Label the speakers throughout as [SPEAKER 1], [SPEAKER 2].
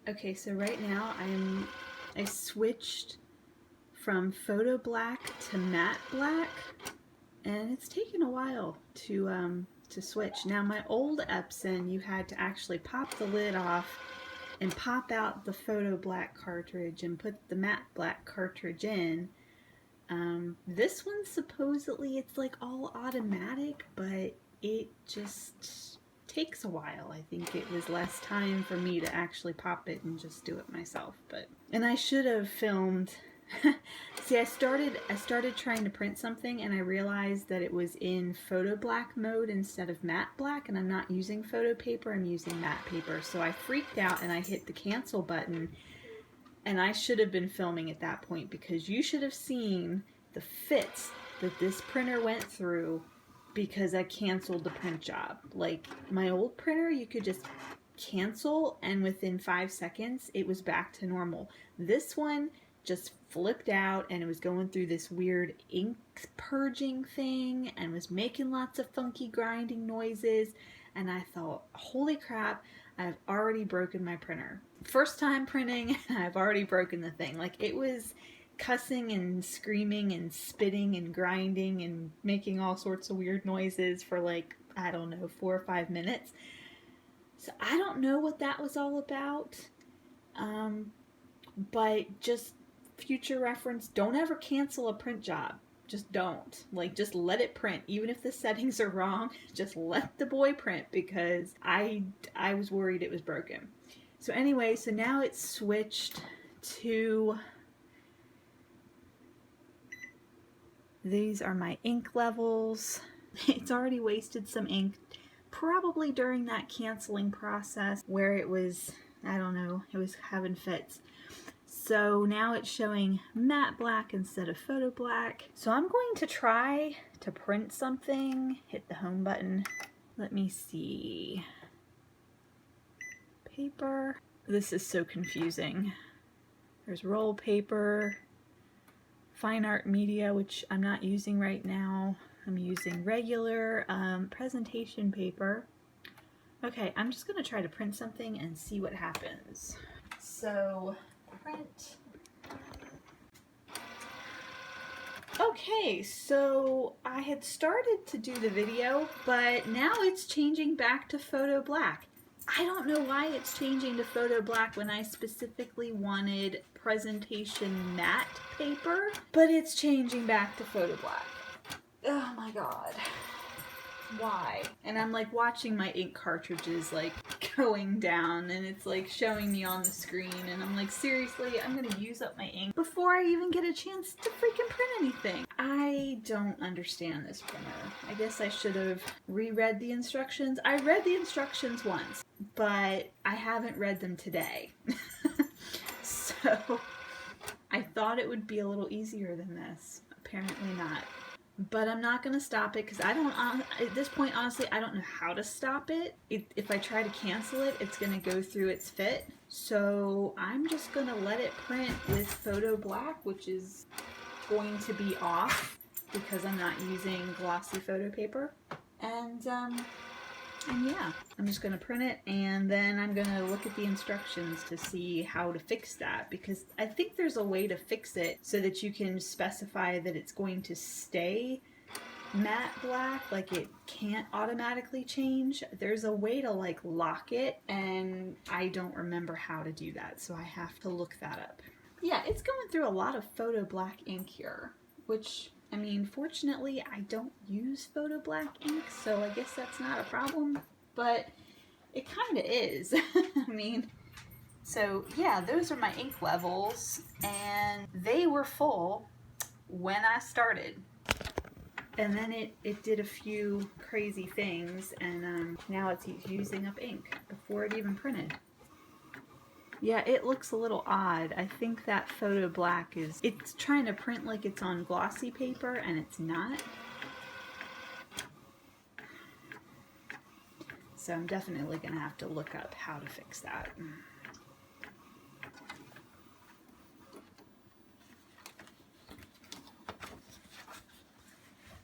[SPEAKER 1] Okay, so right now I switched from photo black to matte black, and it's taken a while to switch. Now my old Epson, you had to actually pop the lid off and pop out the photo black cartridge and put the matte black cartridge in. This one supposedly it's like all automatic, but it just takes a while. I think it was less time for me to actually pop it and just do it myself. And I should have filmed. See, I started trying to print something and I realized that it was in photo black mode instead of matte black, and I'm not using photo paper, I'm using matte paper. So I freaked out and I hit the cancel button, and I should have been filming at that point because you should have seen the fits that this printer went through because I canceled the print job. Like my old printer, you could just cancel and within 5 seconds it was back to normal. This one just flipped out and it was going through this weird ink purging thing and was making lots of funky grinding noises, and I thought, holy crap, I've already broken my printer. First time printing and I've already broken the thing. Like, it was cussing and screaming and spitting and grinding and making all sorts of weird noises for like, I don't know, 4 or 5 minutes. So I don't know what that was all about. But just future reference, don't ever cancel a print job. Just don't. Like, just let it print. Even if the settings are wrong, just let the boy print, because I was worried it was broken. So anyway, so now it's switched to, these are my ink levels. It's already wasted some ink, probably during that canceling process where it was, I don't know, it was having fits. So now it's showing matte black instead of photo black. So I'm going to try to print something. Hit the home button. Let me see. Paper. This is so confusing. There's roll paper, fine art media, which I'm not using right now. I'm using regular presentation paper. Okay, I'm just gonna try to print something and see what happens. So, print. Okay, so I had started to do the video, but now it's changing back to photo black. I don't know why it's changing to photo black when I specifically wanted presentation matte paper, but it's changing back to photo black. Oh my god. Why? And I'm like watching my ink cartridges like going down, and it's like showing me on the screen, and I'm like, seriously, I'm gonna use up my ink before I even get a chance to freaking print anything. I don't understand this printer. I guess I should have reread the instructions. I read the instructions once, but I haven't read them today. So I thought it would be a little easier than this. Apparently not. But I'm not going to stop it because I don't, at this point, honestly, I don't know how to stop it. If I try to cancel it, it's going to go through its fit. So I'm just going to let it print with photo black, which is going to be off because I'm not using glossy photo paper. And yeah, I'm just going to print it, and then I'm going to look at the instructions to see how to fix that, because I think there's a way to fix it so that you can specify that it's going to stay matte black, like it can't automatically change. There's a way to like lock it, and I don't remember how to do that, so I have to look that up. Yeah, it's going through a lot of photo black ink here, which, I mean, fortunately, I don't use photo black ink, so I guess that's not a problem, but it kind of is. I mean, so yeah, those are my ink levels, and they were full when I started. And then it did a few crazy things, and now it's using up ink before it even printed. Yeah, it looks a little odd. I think that photo black it's trying to print like it's on glossy paper, and it's not. So I'm definitely going to have to look up how to fix that.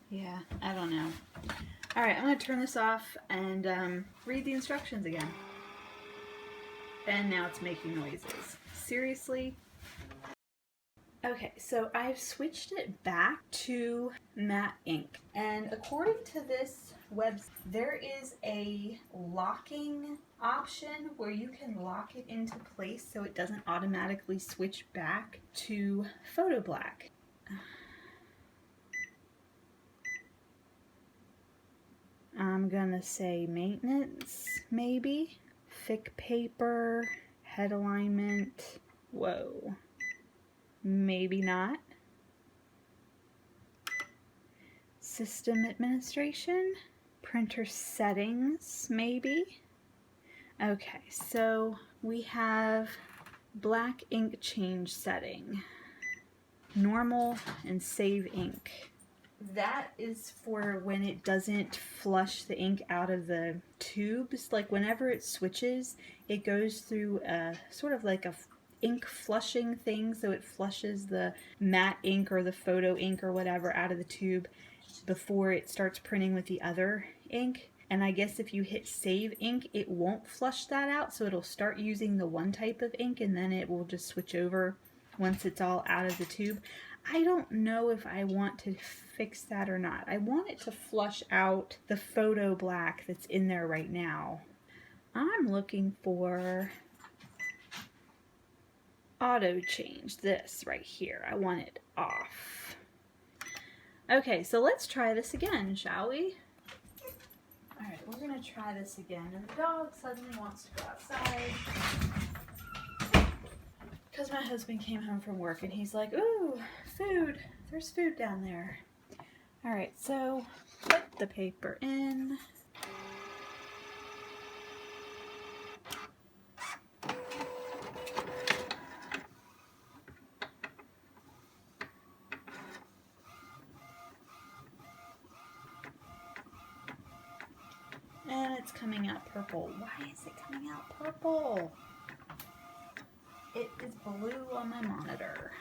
[SPEAKER 1] Yeah, I don't know. Alright, I'm going to turn this off and read the instructions again. And now it's making noises. Seriously? Okay, so I've switched it back to matte ink. And according to this website, there is a locking option where you can lock it into place so it doesn't automatically switch back to photo black. I'm gonna say maintenance, maybe. Thick paper, head alignment. Whoa. Maybe not. System administration, printer settings, maybe. Okay, so we have black ink change setting, normal, and save ink. That is for when it doesn't flush the ink out of the tubes. Like whenever it switches, it goes through a sort of like a ink flushing thing, so it flushes the matte ink or the photo ink or whatever out of the tube before it starts printing with the other ink. And I guess if you hit save ink, it won't flush that out, so it'll start using the one type of ink and then it will just switch over once it's all out of the tube. I don't know if I want to fix that or not. I want it to flush out the photo black that's in there right now. I'm looking for auto change, this right here. I want it off. Okay, so let's try this again, shall we? Alright, we're gonna try this again. And the dog suddenly wants to go outside because my husband came home from work and he's like, ooh, food. There's food down there. Alright, so put the paper in. And it's coming out purple. Why is it coming out purple? It is blue on my monitor.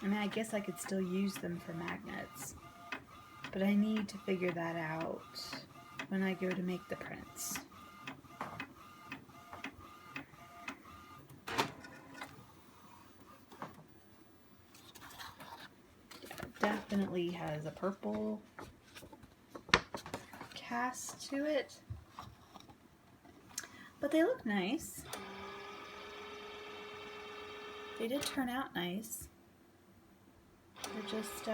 [SPEAKER 1] I mean, I guess I could still use them for magnets, but I need to figure that out when I go to make the prints. Yeah, it definitely has a purple cast to it, but they look nice. They did turn out nice. They're just,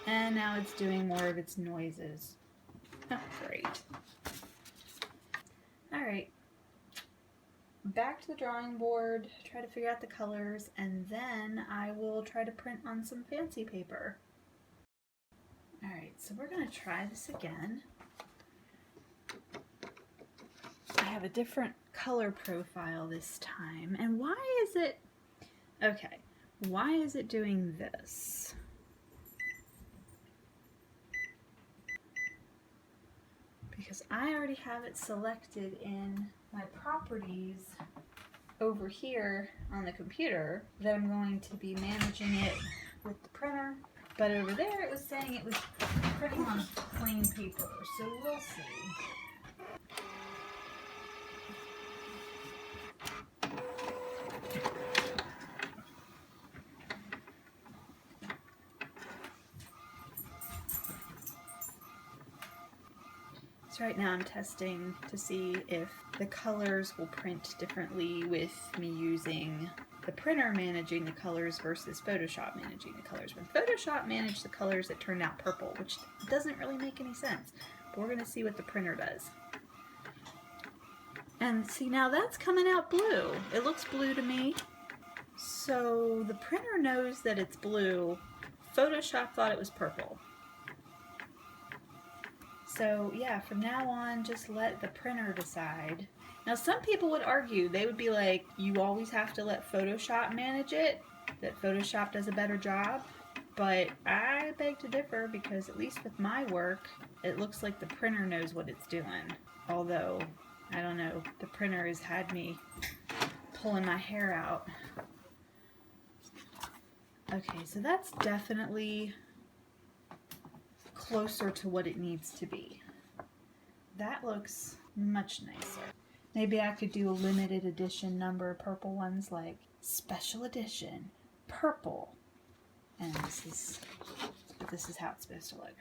[SPEAKER 1] and now it's doing more of its noises. Oh, great. Alright. Back to the drawing board, try to figure out the colors, and then I will try to print on some fancy paper. Alright, so we're going to try this again. I have a different color profile this time, and why is it... Okay, why is it doing this? Because I already have it selected in my properties over here on the computer that I'm going to be managing it with the printer. But over there it was saying it was printing on plain paper, so we'll see. So right now I'm testing to see if the colors will print differently with me using the printer managing the colors versus Photoshop managing the colors. When Photoshop managed the colors, it turned out purple, which doesn't really make any sense. But we're going to see what the printer does. And see, now that's coming out blue. It looks blue to me. So the printer knows that it's blue. Photoshop thought it was purple. So yeah, from now on, just let the printer decide. Now some people would argue, they would be like, you always have to let Photoshop manage it, that Photoshop does a better job. But I beg to differ, because at least with my work, it looks like the printer knows what it's doing. Although, I don't know, the printer has had me pulling my hair out. Okay, so that's definitely closer to what it needs to be. That looks much nicer. Maybe I could do a limited edition number of purple ones, like special edition, purple. And this is how it's supposed to look.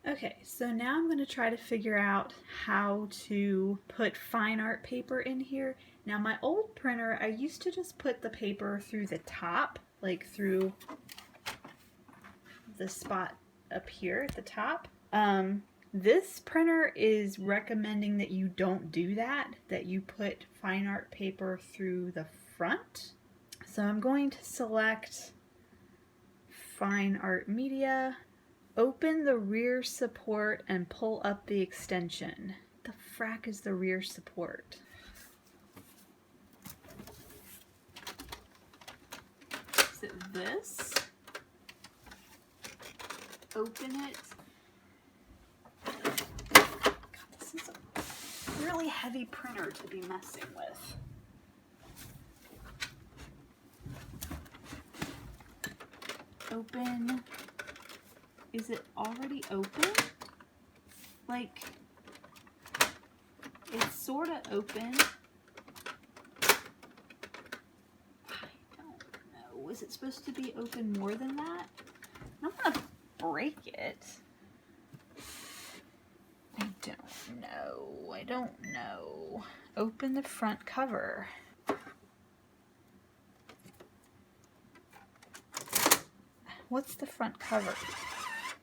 [SPEAKER 1] Okay, so now I'm going to try to figure out how to put fine art paper in here. Now my old printer, I used to just put the paper through the top, like through the spot up here at the top. This printer is recommending that you don't do that, that you put fine art paper through the front. So I'm going to select Fine Art Media, open the rear support and pull up the extension. The frack is the rear support? Is it this? Open it. God, this is a really heavy printer to be messing with. Open. Is it already open? Like, it's sort of open. I don't know. Is it supposed to be open more than that? I'm gonna break it. I don't know. I don't know. Open the front cover. What's the front cover?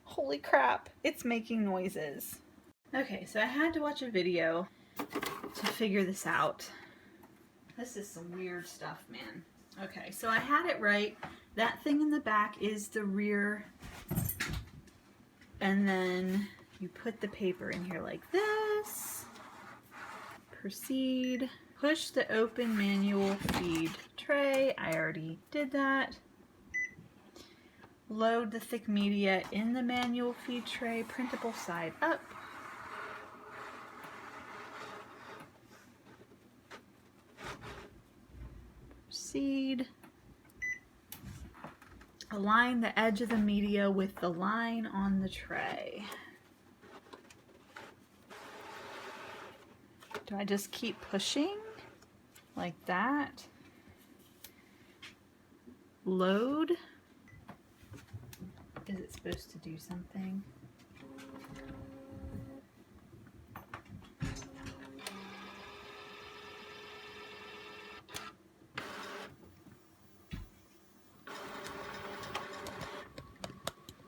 [SPEAKER 1] Holy crap, it's making noises. Okay, so I had to watch a video to figure this out. This is some weird stuff, man. Okay, so I had it right. That thing in the back is the rear. And then you put the paper in here like this. Proceed. Push the open manual feed tray. I already did that. Load the thick media in the manual feed tray, printable side up. Proceed. Align the edge of the media with the line on the tray. Do I just keep pushing like that? Load. Is it supposed to do something?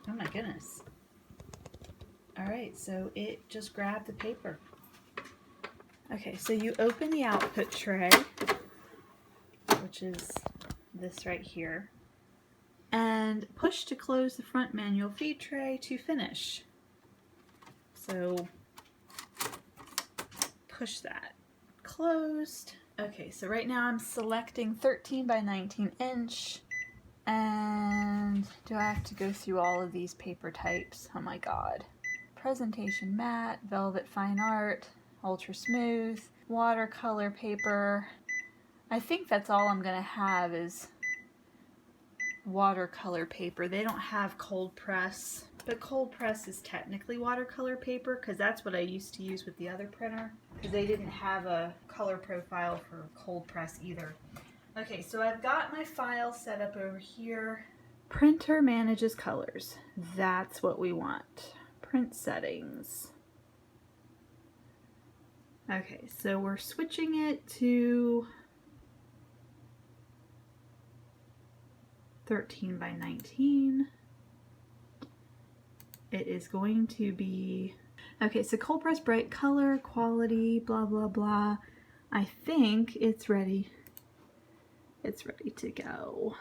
[SPEAKER 1] Oh my goodness. Alright, so it just grabbed the paper. Okay, so you open the output tray, which is this right here, and push to close the front manual feed tray to finish. So push that. Closed. Okay, so right now I'm selecting 13 by 19 inch. And do I have to go through all of these paper types? Oh my god. Presentation matte, velvet fine art, ultra smooth, watercolor paper. I think that's all I'm gonna have is watercolor paper. They don't have cold press, but cold press is technically watercolor paper because that's what I used to use with the other printer, because they didn't have a color profile for cold press either. Okay, so I've got my file set up over here. Printer manages colors. That's what we want. Print settings. Okay, so we're switching it to 13 by 19. It is going to be, okay, so cold press bright color, quality, blah, blah, blah. I think it's ready. It's ready to go.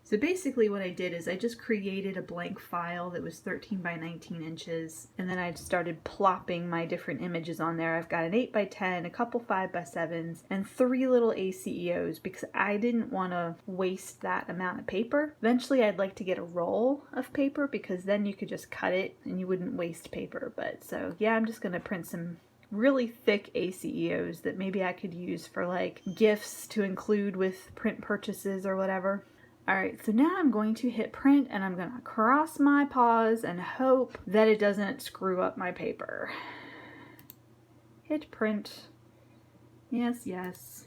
[SPEAKER 1] So basically what I did is I just created a blank file that was 13 by 19 inches, and then I started plopping my different images on there. I've got an 8 by 10, a couple 5 by 7s, and 3 little ACEOs because I didn't want to waste that amount of paper. Eventually I'd like to get a roll of paper because then you could just cut it and you wouldn't waste paper. But so yeah, I'm just going to print some really thick ACEOs that maybe I could use for like gifts to include with print purchases or whatever. Alright, so now I'm going to hit print and I'm going to cross my paws and hope that it doesn't screw up my paper. Hit print. Yes, yes.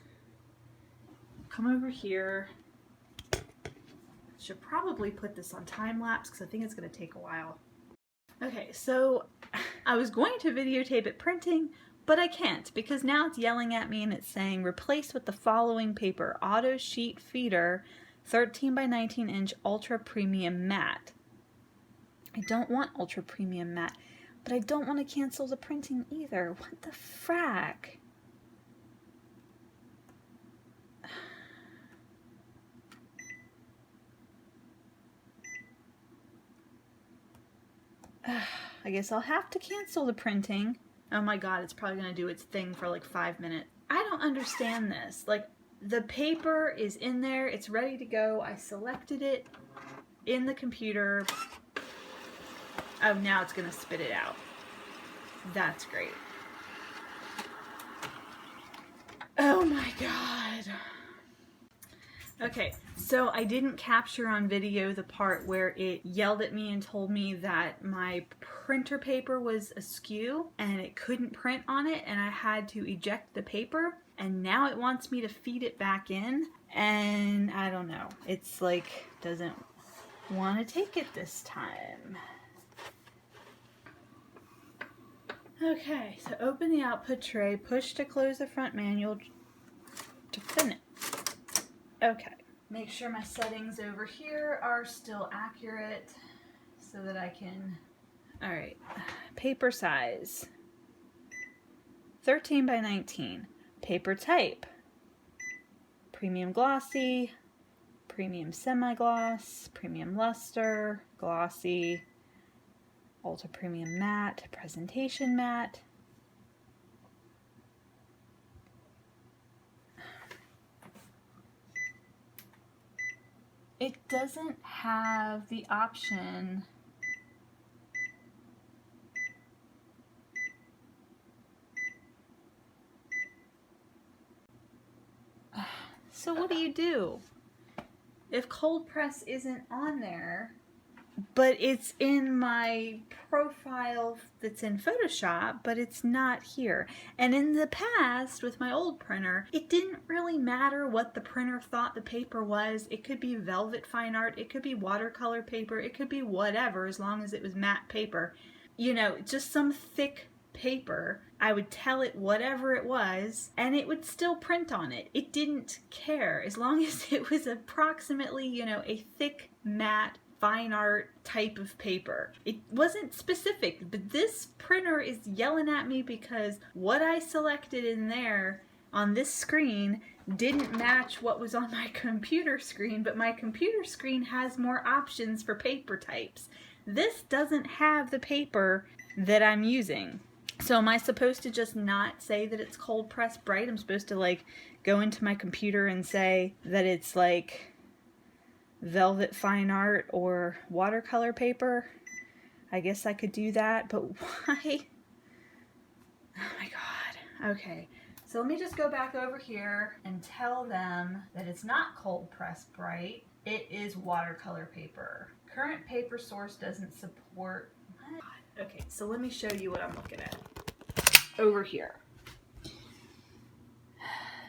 [SPEAKER 1] Come over here. Should probably put this on time lapse because I think it's going to take a while. Okay, so I was going to videotape it printing, but I can't because now it's yelling at me and it's saying replace with the following paper, Auto Sheet Feeder 13 by 19 inch Ultra Premium Matte. I don't want Ultra Premium Matte, but I don't want to cancel the printing either. What the frack? I guess I'll have to cancel the printing. Oh my god, it's probably going to do its thing for like 5 minutes. I don't understand this. Like, the paper is in there, it's ready to go. I selected it in the computer. Oh, now it's going to spit it out. That's great. Oh my god. Okay, so I didn't capture on video the part where it yelled at me and told me that my printer paper was askew and it couldn't print on it and I had to eject the paper, and now it wants me to feed it back in, and I don't know. It's like, doesn't want to take it this time. Okay, so open the output tray, push to close the front manual to finish. Okay, make sure my settings over here are still accurate so that I can, all right, paper size, 13 by 19, paper type, premium glossy, premium semi-gloss, premium luster, glossy, ultra premium matte, presentation matte. It doesn't have the option . So what do? If cold press isn't on there, but it's in my profile that's in Photoshop, but it's not here. And in the past, with my old printer, it didn't really matter what the printer thought the paper was. It could be velvet fine art, it could be watercolor paper, it could be whatever, as long as it was matte paper. You know, just some thick paper. I would tell it whatever it was, and it would still print on it. It didn't care, as long as it was approximately, you know, a thick, matte, fine art type of paper. It wasn't specific, but this printer is yelling at me because what I selected in there on this screen didn't match what was on my computer screen, but my computer screen has more options for paper types. This doesn't have the paper that I'm using. So am I supposed to just not say that it's cold press bright? I'm supposed to like go into my computer and say that it's like velvet fine art or watercolor paper? I guess I could do that, but why? Oh my god. Okay, so let me just go back over here and tell them that it's not cold press bright, it is watercolor paper. Current paper source doesn't support. Okay, so let me show you what I'm looking at over here.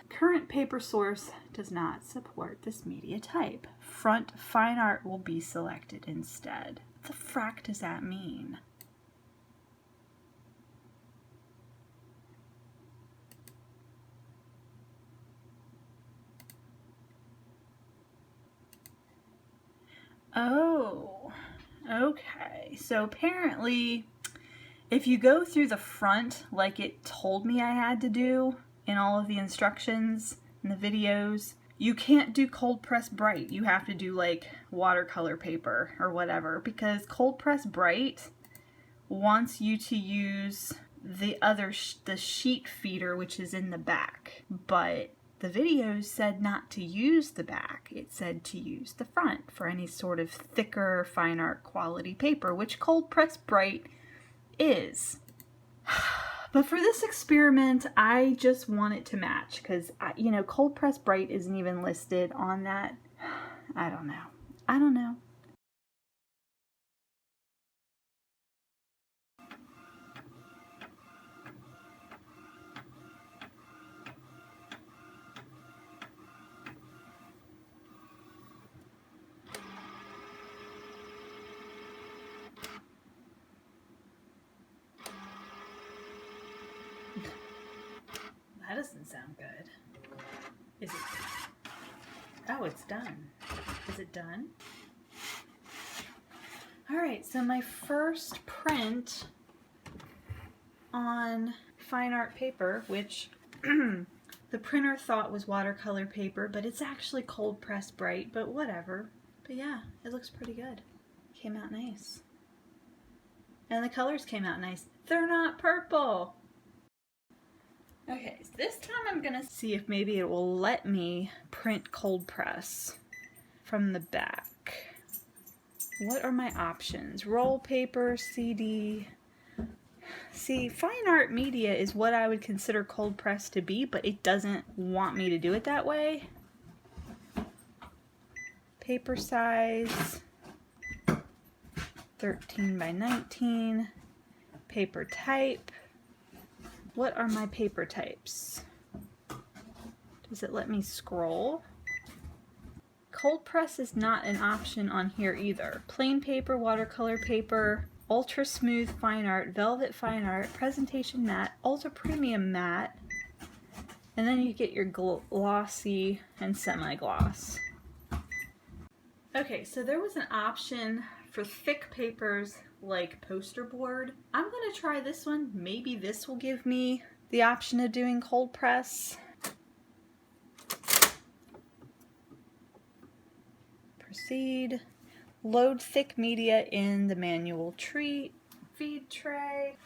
[SPEAKER 1] Current paper source does not support this media type. Front fine art will be selected instead. What the frack does that mean? Oh, okay. So apparently, if you go through the front like it told me I had to do in all of the instructions in the videos, you can't do cold press bright. You have to do like watercolor paper or whatever, because cold press bright wants you to use the the sheet feeder, which is in the back. But the videos said not to use the back. It said to use the front for any sort of thicker fine art quality paper, which cold press bright is. But for this experiment, I just want it to match because, you know, cold press bright isn't even listed on that. I don't know. I don't know. doesn't sound good. Is it? Oh, it's done. Is it done? Alright, so my first print on fine art paper, which the printer thought was watercolor paper, but it's actually cold pressed bright, but whatever. But yeah, it looks pretty good. Came out nice. And the colors came out nice. They're not purple! Okay, so this time I'm gonna see if maybe it will let me print cold press from the back. What are my options? Roll paper, CD. See, fine art media is what I would consider cold press to be, but it doesn't want me to do it that way. Paper size, 13 by 19. Paper type. What are my paper types? Does it let me scroll? Cold press is not an option on here either. Plain paper, watercolor paper, ultra smooth fine art, velvet fine art, presentation matte, ultra premium matte, and then you get your glossy and semi-gloss. Okay, so there was an option for thick papers like poster board. I'm gonna try this one. Maybe this will give me the option of doing cold press. Proceed. Load thick media in the manual feed tray.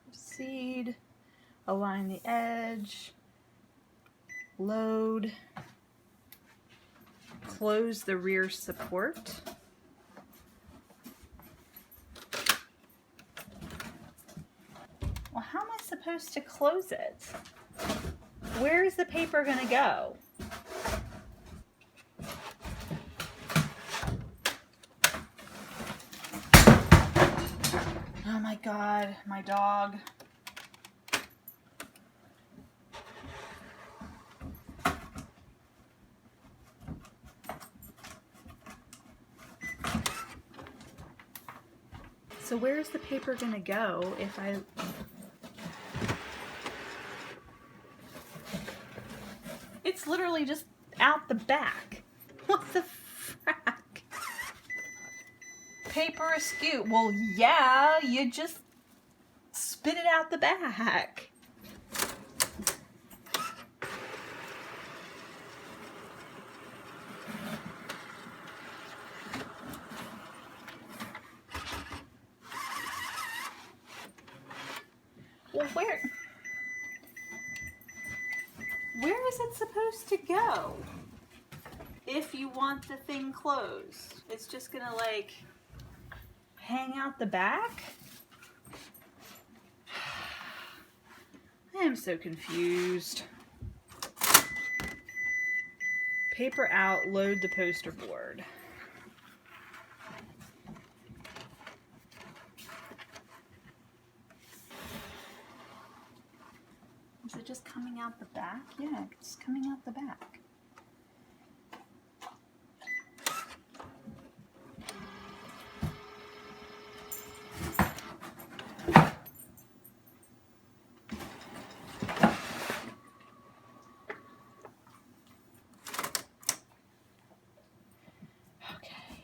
[SPEAKER 1] Proceed. Align the edge. Load. Close the rear support. Well, how am I supposed to close it? Where is the paper gonna go? Oh my God, my dog. So where's the paper gonna go if I... It's literally just out the back. What the frack? Paper askew. Well, yeah, you just spit it out the back. Well, where is it supposed to go? If you want the thing closed, it's just gonna like hang out the back? I am so confused. Paper out, load the poster board. Is it just coming out the back? Yeah, it's coming out the back. Okay.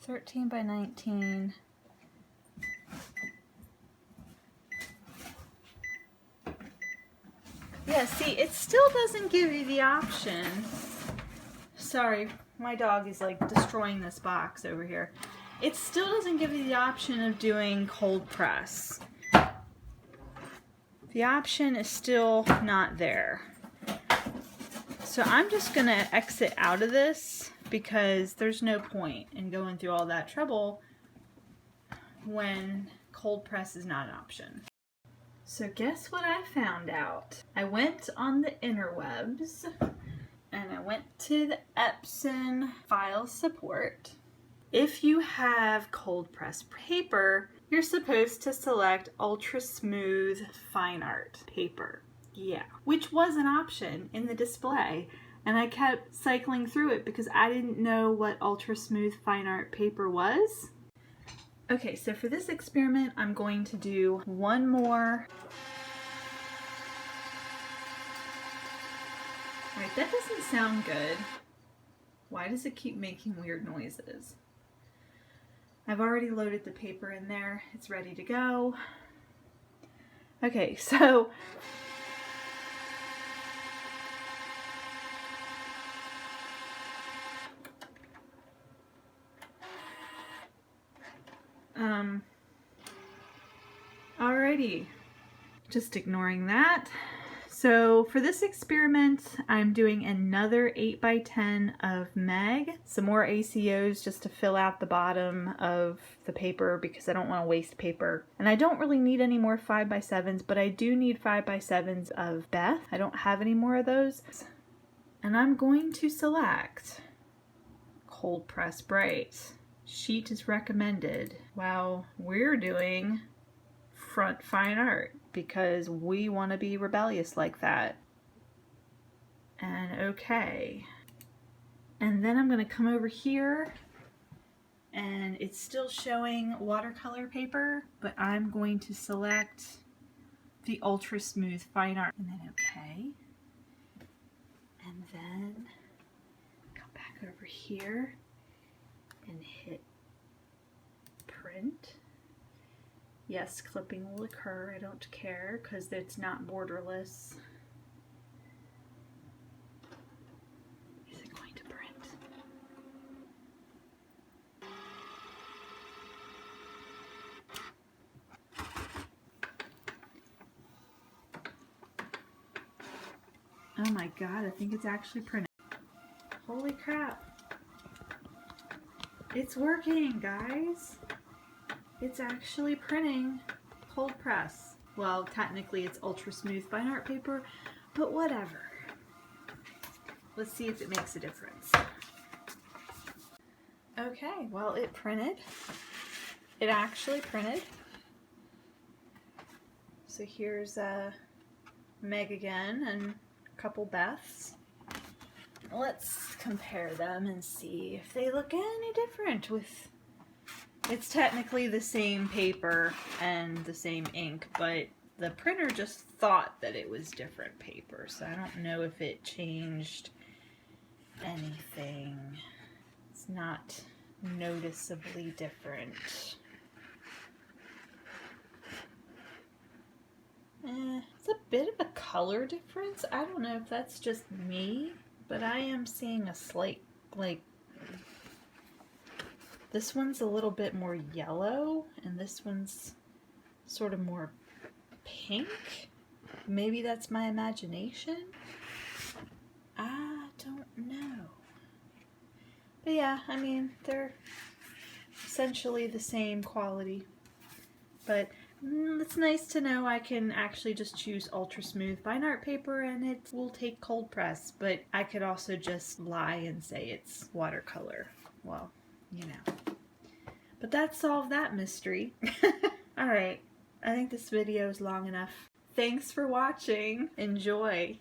[SPEAKER 1] 13 by 19. Yeah, see, it still doesn't give you the option. Sorry, my dog is like destroying this box over here. It still doesn't give you the option of doing cold press. The option is still not there. So I'm just gonna exit out of this because there's no point in going through all that trouble when cold press is not an option. So guess what I found out? I went on the interwebs and I went to the Epson file support. If you have cold press paper, You're supposed to select ultra smooth fine art paper. Yeah, which was an option in the display. And I kept cycling through it because I didn't know what ultra smooth fine art paper was. Okay, so for this experiment, I'm going to do one more. All right, that doesn't sound good. Why does it keep making weird noises? I've already loaded the paper in there. It's ready to go. Okay, so alrighty, just ignoring that. So for this experiment, I'm doing another 8x10 of Meg, some more ACOs just to fill out the bottom of the paper because I don't want to waste paper. And I don't really need any more 5x7s, but I do need 5x7s of Beth. I don't have any more of those. And I'm going to select Cold Press Bright. Sheet is recommended while we're doing front fine art, because we want to be rebellious like that. And okay. And then I'm going to come over here, and it's still showing watercolor paper, but I'm going to select the ultra smooth fine art. And then okay. And then come back over here and hit print. Yes, clipping will occur. I don't care because it's not borderless. Is it going to print? Oh my god, I think it's actually printing. Holy crap. It's working, guys. It's actually printing cold press. Well, technically it's ultra smooth fine art paper, but whatever. Let's see if it makes a difference. Okay, well, it printed. It actually printed. So here's Meg again and a couple Beths. Let's compare them and see if they look any different with... It's technically the same paper and the same ink, but the printer just thought that it was different paper, so I don't know if it changed anything. It's not noticeably different. It's a bit of a color difference. I don't know if that's just me, but I am seeing a slight, like, this one's a little bit more yellow, and this one's sort of more pink. Maybe that's my imagination? I don't know. But yeah, I mean, they're essentially the same quality. But it's nice to know I can actually just choose ultra smooth fine art paper and it will take cold press. But I could also just lie and say it's watercolor. Well, you know. But that solved that mystery. Alright, I think this video is long enough. Thanks for watching. Enjoy.